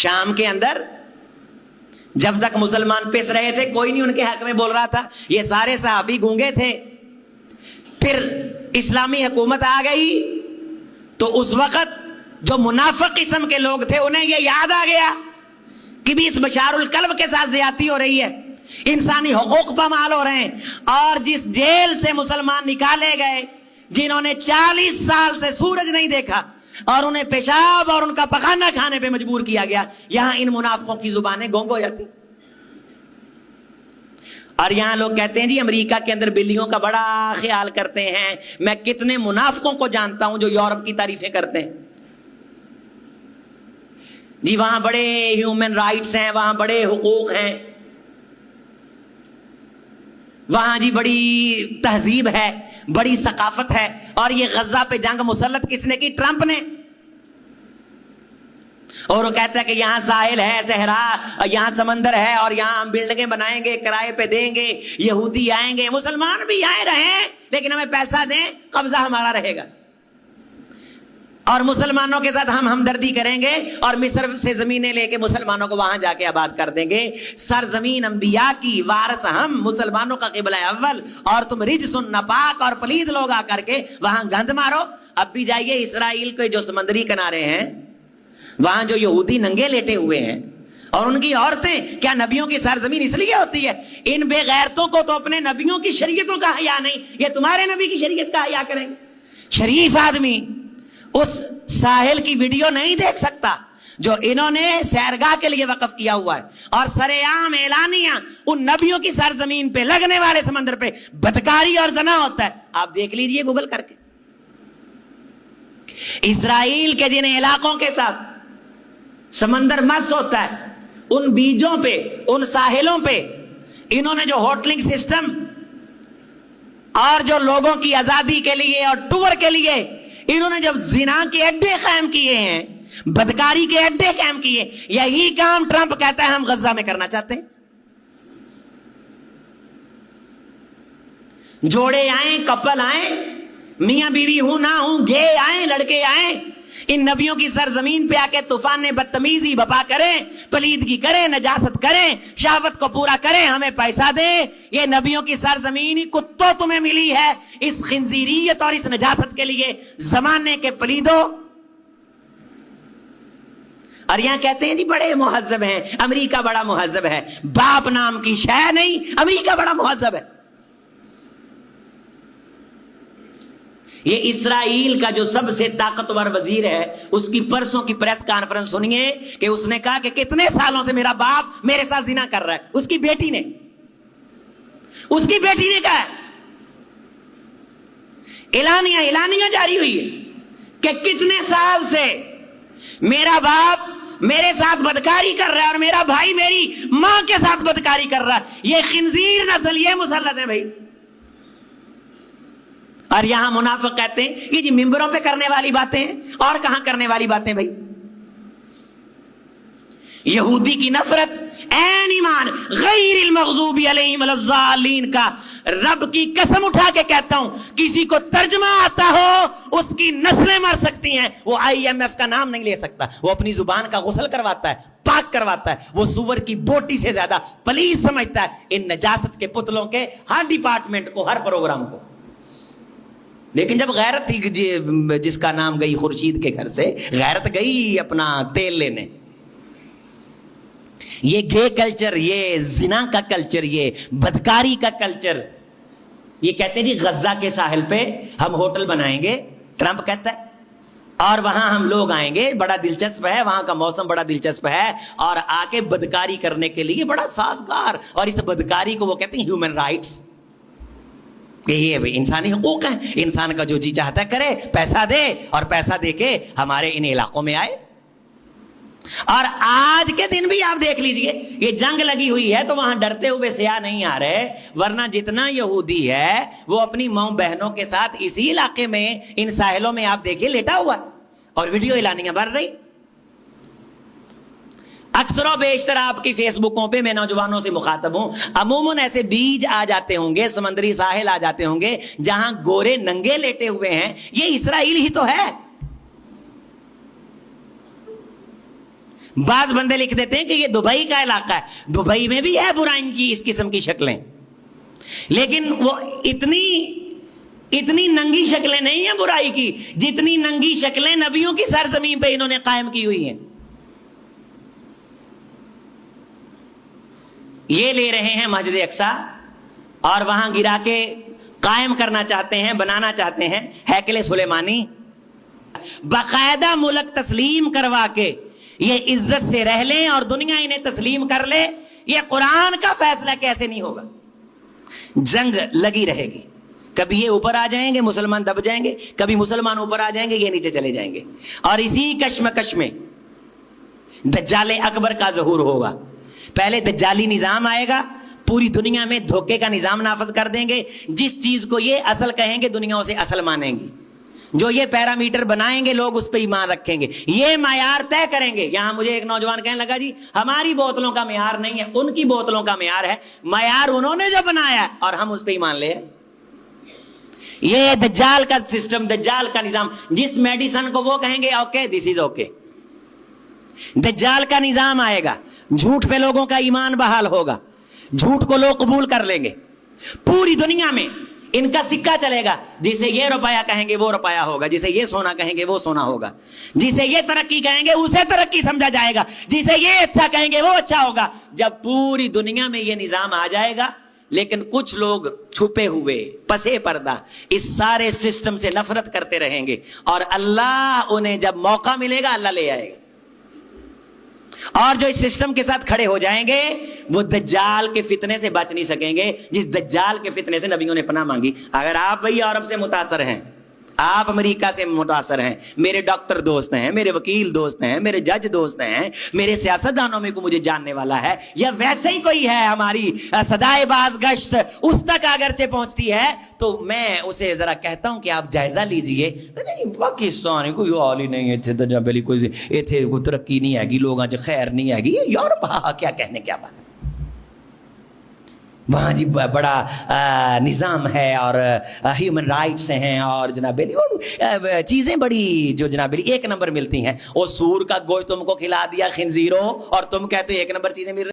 شام کے اندر جب تک مسلمان پس رہے تھے کوئی نہیں ان کے حق میں بول رہا تھا، یہ سارے صحافی گونگے تھے. پھر اسلامی حکومت آ گئی تو اس وقت جو منافق قسم کے لوگ تھے انہیں یہ یاد آ گیا کہ بھی اس بشار الکلب کے ساتھ زیادتی ہو رہی ہے، انسانی حقوق پامال ہو رہے ہیں. اور جس جیل سے مسلمان نکالے گئے، جنہوں نے 40 سال سے سورج نہیں دیکھا اور انہیں پیشاب اور ان کا پخانہ کھانے پہ مجبور کیا گیا، یہاں ان منافقوں کی زبانیں گونگ ہو جاتی. اور یہاں لوگ کہتے ہیں جی امریکہ کے اندر بلیوں کا بڑا خیال کرتے ہیں. میں کتنے منافقوں کو جانتا ہوں جو یورپ کی تعریفیں کرتے ہیں جی وہاں بڑے ہیومن رائٹس ہیں، وہاں بڑے حقوق ہیں، وہاں جی بڑی تہذیب ہے، بڑی ثقافت ہے. اور یہ غزہ پہ جنگ مسلط کس نے کی؟ ٹرمپ نے. اور وہ کہتا ہے کہ یہاں ساحل ہے، صحرا، یہاں سمندر ہے اور یہاں ہم بلڈنگیں بنائیں گے، کرائے پہ دیں گے، یہودی آئیں گے، مسلمان بھی آئے رہیں لیکن ہمیں پیسہ دیں، قبضہ ہمارا رہے گا اور مسلمانوں کے ساتھ ہم ہمدردی کریں گے اور مصر سے زمینیں لے کے مسلمانوں کو وہاں جا کے آباد کر دیں گے. سرزمین انبیاء کی وارث ہم، مسلمانوں کا قبلہ اول، اور تم رجس ناپاک اور پلید لوگ آ کر کے وہاں گند مارو. اب بھی جائیے اسرائیل کے جو سمندری کنارے ہیں وہاں جو یہودی ننگے لیٹے ہوئے ہیں اور ان کی عورتیں، کیا نبیوں کی سرزمین اس لیے ہوتی ہے؟ ان بے غیرتوں کو تو اپنے نبیوں کی شریعتوں کا حیا نہیں، یہ تمہارے نبی کی شریعت کا حیا کریں گے. شریف آدمی اس ساحل کی ویڈیو نہیں دیکھ سکتا جو انہوں نے سیرگاہ کے لیے وقف کیا ہوا ہے، اور سرے عام اعلانیہ ان نبیوں کی سرزمین پہ لگنے والے سمندر پہ بدکاری اور زنا ہوتا ہے. آپ دیکھ لیجئے گوگل کر کے. اسرائیل کے جن علاقوں کے ساتھ سمندر مس ہوتا ہے ان بیجوں پہ، ان ساحلوں پہ انہوں نے جو ہوٹلنگ سسٹم اور جو لوگوں کی آزادی کے لیے اور ٹور کے لیے انہوں نے جب زنا کے اڈے قائم کیے ہیں، بدکاری کے اڈے قائم کیے، یہی کام ٹرمپ کہتا ہے ہم غزہ میں کرنا چاہتے ہیں. جوڑے آئیں، کپل آئیں، میاں بیوی ہوں نہ ہوں، گے آئیں، لڑکے آئیں، ان نبیوں کی سرزمین پہ آ کے طوفان بدتمیزی بپا کریں، پلیدگی کریں، نجاست کریں، شہوت کو پورا کریں، ہمیں پیسہ دیں. یہ نبیوں کی سرزمین ہی کتوں تمہیں ملی ہے اس خنزیریت اور اس نجاست کے لیے، زمانے کے پلیدوں. اور یہاں کہتے ہیں جی بڑے مہذب ہیں، امریکہ بڑا مہذب ہے. باپ نام کی شے نہیں، امریکہ بڑا مہذب ہے. یہ اسرائیل کا جو سب سے طاقتور وزیر ہے اس کی پرسوں کی پریس کانفرنس سنیے کہ اس نے کہا کہ کتنے سالوں سے میرا باپ میرے ساتھ زنا کر رہا ہے. اس کی بیٹی نے کہا، اعلانیہ جاری ہوئی ہے کہ کتنے سال سے میرا باپ میرے ساتھ بدکاری کر رہا ہے اور میرا بھائی میری ماں کے ساتھ بدکاری کر رہا ہے. یہ خنزیر نسل یہ مسلط ہے بھائی. اور یہاں منافق کہتے ہیں یہ جی ممبروں پہ کرنے والی باتیں ہیں، اور کہاں کرنے والی باتیں بھائی؟ یہودی کی نفرت، عین ایمان، غیر المغضوب علیہم ولا الضالین کا رب کی قسم اٹھا کے کہتا ہوں کسی کو ترجمہ آتا ہو اس کی نسلیں مر سکتی ہیں. وہ IMF کا نام نہیں لے سکتا، وہ اپنی زبان کا غسل کرواتا ہے، پاک کرواتا ہے. وہ سور کی بوٹی سے زیادہ پلیز سمجھتا ہے ان نجاست کے پتلوں کے ہر ڈپارٹمنٹ کو، ہر پروگرام کو. لیکن جب غیرت تھی، جس کا نام گئی خورشید کے گھر سے، غیرت گئی اپنا تیل لینے. یہ گے کلچر، یہ زنا کا کلچر، یہ بدکاری کا کلچر. یہ کہتے ہیں جی غزہ کے ساحل پہ ہم ہوٹل بنائیں گے، ٹرمپ کہتا ہے، اور وہاں ہم لوگ آئیں گے، بڑا دلچسپ ہے، وہاں کا موسم بڑا دلچسپ ہے، اور آ کے بدکاری کرنے کے لیے بڑا سازگار. اور اس بدکاری کو وہ کہتے ہیں ہیومن رائٹس، کہ یہ انسانی حقوق ہیں، انسان کا جو جی چاہتا ہے کرے، پیسہ دے، اور پیسہ دے کے ہمارے ان علاقوں میں آئے. اور آج کے دن بھی آپ دیکھ لیجئے، یہ جنگ لگی ہوئی ہے تو وہاں ڈرتے ہوئے سیاح نہیں آ رہے، ورنہ جتنا یہودی ہے وہ اپنی ماؤں بہنوں کے ساتھ اسی علاقے میں، ان ساحلوں میں آپ دیکھیے لیٹا ہوا اور ویڈیو اعلانیاں بن رہی. اکثر و بیشتر آپ کی فیس بکوں پہ میں نوجوانوں سے مخاطب ہوں، عموماً ایسے بیج آ جاتے ہوں گے، سمندری ساحل آ جاتے ہوں گے جہاں گورے ننگے لیٹے ہوئے ہیں. یہ اسرائیل ہی تو ہے. بعض بندے لکھ دیتے ہیں کہ یہ دبئی کا علاقہ ہے، دبئی میں بھی ہے برائن کی اس قسم کی شکلیں، لیکن وہ اتنی ننگی شکلیں نہیں ہیں برائی کی جتنی ننگی شکلیں نبیوں کی سرزمین پہ انہوں نے قائم کی ہوئی ہیں. یہ لے رہے ہیں مسجد اقصیٰ اور وہاں گرا کے قائم کرنا چاہتے ہیں، بنانا چاہتے ہیں ہیکل سلیمانی. باقاعدہ ملک تسلیم کروا کے یہ عزت سے رہ لیں اور دنیا انہیں تسلیم کر لے. یہ قرآن کا فیصلہ کیسے نہیں ہوگا؟ جنگ لگی رہے گی. کبھی یہ اوپر آ جائیں گے مسلمان دب جائیں گے، کبھی مسلمان اوپر آ جائیں گے یہ نیچے چلے جائیں گے، اور اسی کشمکش میں دجال اکبر کا ظہور ہوگا. پہلے دجالی نظام آئے گا، پوری دنیا میں دھوکے کا نظام نافذ کر دیں گے. جس چیز کو یہ اصل کہیں گے دنیا اسے اصل مانیں گی. جو یہ پیرامیٹر بنائیں گے لوگ اس پہ ایمان رکھیں گے، یہ معیار طے کریں گے. یہاں مجھے ایک نوجوان کہنے لگا جی ہماری بوتلوں کا معیار نہیں ہے، ان کی بوتلوں کا معیار ہے. معیار انہوں نے جو بنایا اور ہم اس پہ ایمان لے. یہ دجال کا سسٹم، دجال کا نظام. جس میڈیسن کو وہ کہیں گے اوکے دس از اوکے، دجال کا نظام آئے گا. جھوٹ پہ لوگوں کا ایمان بحال ہوگا، جھوٹ کو لوگ قبول کر لیں گے. پوری دنیا میں ان کا سکہ چلے گا. جسے یہ روپیہ کہیں گے وہ روپیہ ہوگا، جسے یہ سونا کہیں گے وہ سونا ہوگا، جسے یہ ترقی کہیں گے اسے ترقی سمجھا جائے گا، جسے یہ اچھا کہیں گے وہ اچھا ہوگا. جب پوری دنیا میں یہ نظام آ جائے گا، لیکن کچھ لوگ چھپے ہوئے پسے پردہ اس سارے سسٹم سے نفرت کرتے رہیں گے، اور اللہ انہیں جب موقع ملے گا اللہ لے آئے گا. اور جو اس سسٹم کے ساتھ کھڑے ہو جائیں گے وہ دجال کے فتنے سے بچ نہیں سکیں گے، جس دجال کے فتنے سے نبیوں نے پناہ مانگی. اگر آپ بھئی عرب سے متاثر ہیں، آپ امریکہ سے متاثر ہیں، میرے ڈاکٹر دوست ہیں، میرے وکیل دوست ہیں، میرے جج دوست ہیں، میرے سیاستدانوں میں کو مجھے جاننے والا ہے، یا ویسے ہی کوئی ہے ہماری صدائے باز گشت اس تک اگرچہ پہنچتی ہے، تو میں اسے ذرا کہتا ہوں کہ آپ جائزہ لیجئے. پاکستان کوئی حال ہی نہیں ہے، کوئی ترقی نہیں ہے گی، لوگاں چ خیر نہیں ہے گی. یورپ کیا کہنے کیا بات، وہاں جی بڑا نظام ہے اور ہیومن رائٹس ہیں اور جناب چیزیں بڑی جو جناب ایک نمبر ملتی ہیں. وہ سور کا گوشت تم کو کھلا دیا خنزیروں اور تم کہتے ایک نمبر چیزیں مل رہی.